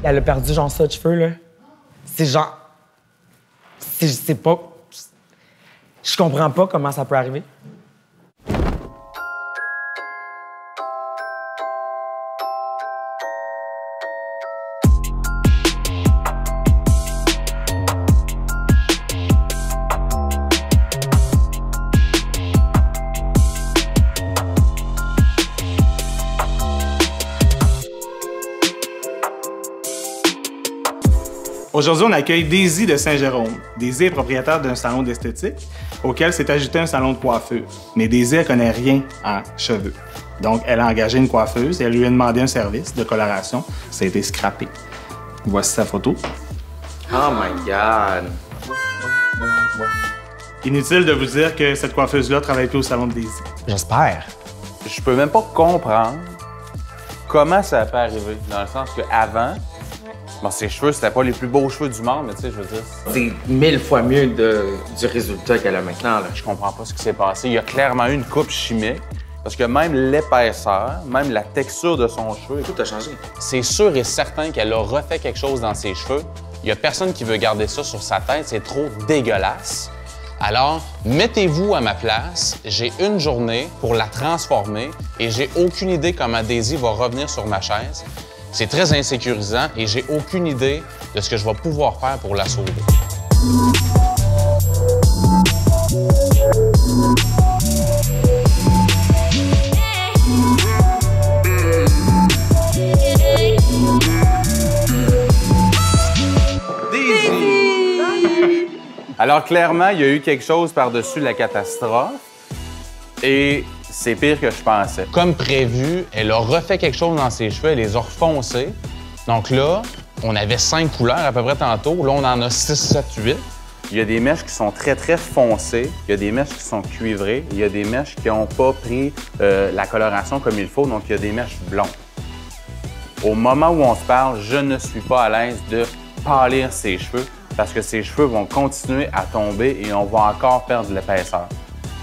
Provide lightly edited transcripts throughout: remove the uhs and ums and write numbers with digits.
Elle a perdu genre ça de cheveux, là. C'est genre... C'est pas... Je comprends pas comment ça peut arriver. Aujourd'hui, on accueille Daisy de Saint-Jérôme. Daisy est propriétaire d'un salon d'esthétique auquel s'est ajouté un salon de coiffure. Mais Daisy, elle connaît rien en cheveux. Donc, elle a engagé une coiffeuse et elle lui a demandé un service de coloration. Ça a été scrappé. Voici sa photo. Oh my God! Inutile de vous dire que cette coiffeuse-là travaille plus au salon de Daisy. J'espère. Je peux même pas comprendre comment ça peut arriver. Dans le sens qu'avant, bon, ses cheveux, c'était pas les plus beaux cheveux du monde, mais tu sais, je veux dire... C'est 1000 fois mieux du résultat qu'elle a maintenant, là. Je comprends pas ce qui s'est passé. Il y a clairement eu une coupe chimique, parce que même l'épaisseur, même la texture de son cheveu... Tout a changé. C'est sûr et certain qu'elle a refait quelque chose dans ses cheveux. Il y a personne qui veut garder ça sur sa tête, c'est trop dégueulasse. Alors, mettez-vous à ma place, j'ai une journée pour la transformer et j'ai aucune idée comment Daisy va revenir sur ma chaise. C'est très insécurisant et j'ai aucune idée de ce que je vais pouvoir faire pour la sauver. Alors clairement, il y a eu quelque chose par-dessus la catastrophe et c'est pire que je pensais. Comme prévu, elle a refait quelque chose dans ses cheveux, elle les a refoncés. Donc là, on avait 5 couleurs à peu près tantôt. Là, on en a 6, 7, 8. Il y a des mèches qui sont très, très foncées. Il y a des mèches qui sont cuivrées. Il y a des mèches qui n'ont pas pris la coloration comme il faut. Donc, il y a des mèches blondes. Au moment où on se parle, je ne suis pas à l'aise de pâlir ses cheveux parce que ses cheveux vont continuer à tomber et on va encore perdre de l'épaisseur.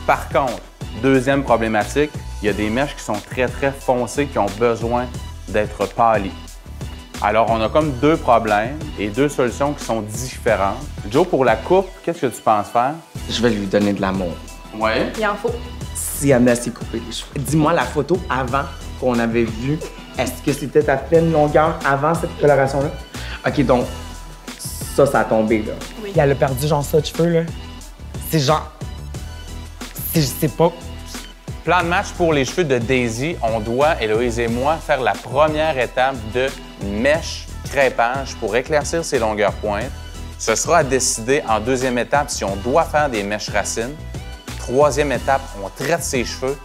Par contre, deuxième problématique, il y a des mèches qui sont très, très foncées qui ont besoin d'être pâlies. Alors, on a comme deux problèmes et deux solutions qui sont différentes. Joe, pour la coupe, qu'est-ce que tu penses faire? Je vais lui donner de l'amour. Ouais. Il en faut. Si elle s'est coupé les cheveux. Dis-moi la photo avant qu'on avait vue. Est-ce que c'était ta pleine longueur avant cette coloration-là? OK, donc, ça a tombé, là. Oui. Elle a perdu genre ça de cheveux, là. C'est genre... C'est pas... Plan de match pour les cheveux de Daisy. On doit, Héloïse et moi, faire la première étape de mèche crêpage pour éclaircir ses longueurs pointes. Ce sera à décider en deuxième étape si on doit faire des mèches racines. Troisième étape, on traite ses cheveux.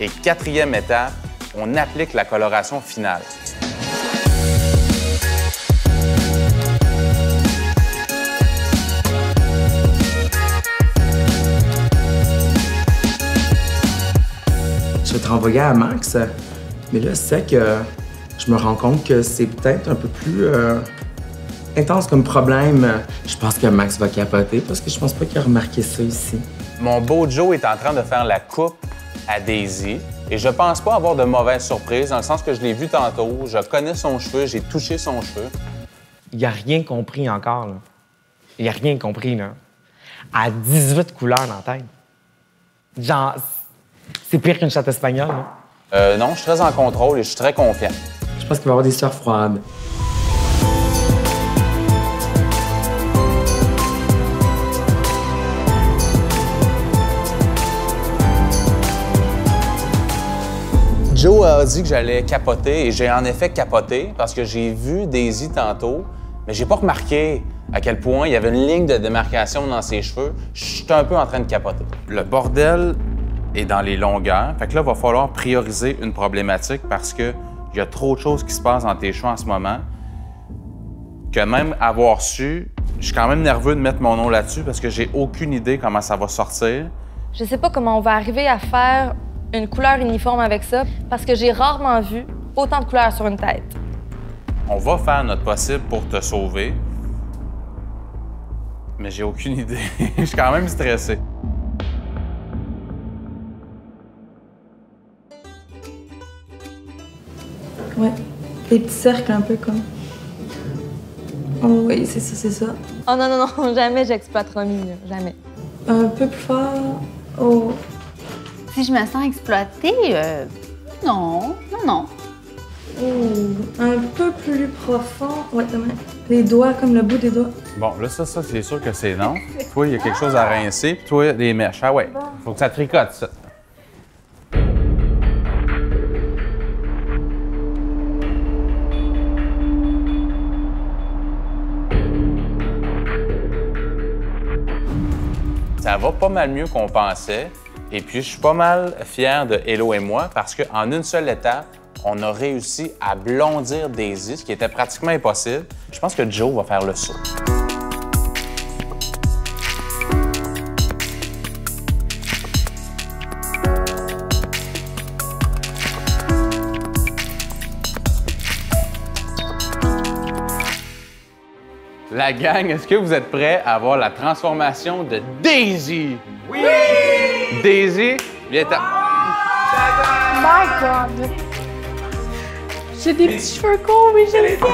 Et quatrième étape, on applique la coloration finale. Je vais te renvoyer à Max, mais là, c'est que je me rends compte que c'est peut-être un peu plus intense comme problème. Je pense que Max va capoter parce que je pense pas qu'il a remarqué ça ici. Mon beau Joe est en train de faire la coupe à Daisy et je pense pas avoir de mauvaises surprises dans le sens que je l'ai vu tantôt, je connais son cheveu, j'ai touché son cheveu. Il a rien compris encore, là. Il a rien compris, là. Elle a 18 couleurs dans la tête. Genre, c'est pire qu'une chatte espagnole, là. Non, je suis très en contrôle et je suis très confiant. Je pense qu'il va y avoir des sueurs froides. Joe a dit que j'allais capoter et j'ai en effet capoté parce que j'ai vu Daisy tantôt, mais j'ai pas remarqué à quel point il y avait une ligne de démarcation dans ses cheveux. Je suis un peu en train de capoter. Le bordel est dans les longueurs. Fait que là, il va falloir prioriser une problématique parce qu'il y a trop de choses qui se passent dans tes cheveux en ce moment que même avoir su, je suis quand même nerveux de mettre mon nom là-dessus parce que j'ai aucune idée comment ça va sortir. Je sais pas comment on va arriver à faire une couleur uniforme avec ça parce que j'ai rarement vu autant de couleurs sur une tête. On va faire notre possible pour te sauver, mais j'ai aucune idée. Je suis quand même stressé. Ouais, des petits cercles un peu comme. Oh oui, c'est ça, c'est ça. Oh non, non, non, jamais j'exploite Romy, là. Jamais. Un peu plus fort. Oh. Si je me sens exploitée, non, non, non. Oh. Un peu plus profond. Ouais, les doigts, comme le bout des doigts. Bon, là, ça c'est sûr que c'est non. Toi, il y a quelque chose à rincer, puis toi, des mèches. Ah ouais, faut que ça tricote, ça. Ça va pas mal mieux qu'on pensait. Et puis, je suis pas mal fier de Hello et moi parce qu'en une seule étape, on a réussi à blondir Daisy, ce qui était pratiquement impossible. Je pense que Joe va faire le saut. La gang, est-ce que vous êtes prêts à voir la transformation de Daisy? Oui! Daisy, viens t'en... My God! J'ai des petits cheveux courts, mais j'aime ça!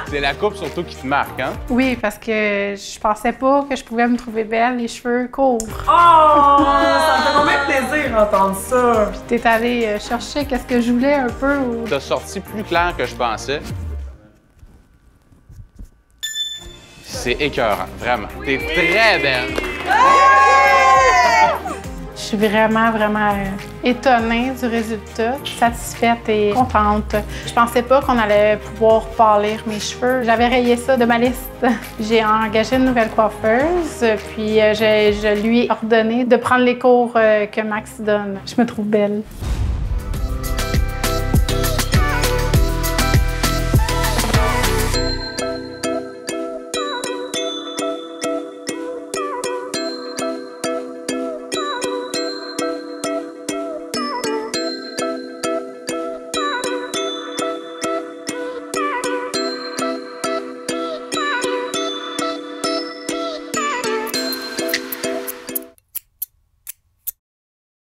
C'est la coupe surtout qui te marque, hein? Oui, parce que je pensais pas que je pouvais me trouver belle, les cheveux courts. Oh! Ça me fait vraiment plaisir d'entendre ça. Puis t'es allé chercher qu'est-ce que je voulais un peu. Ou... T'as sorti plus clair que je pensais. C'est écœurant, vraiment. T'es très belle. Je suis vraiment, vraiment étonnée du résultat, satisfaite et contente. Je pensais pas qu'on allait pouvoir pâlir mes cheveux. J'avais rayé ça de ma liste. J'ai engagé une nouvelle coiffeuse, puis je lui ai ordonné de prendre les cours que Max donne. Je me trouve belle.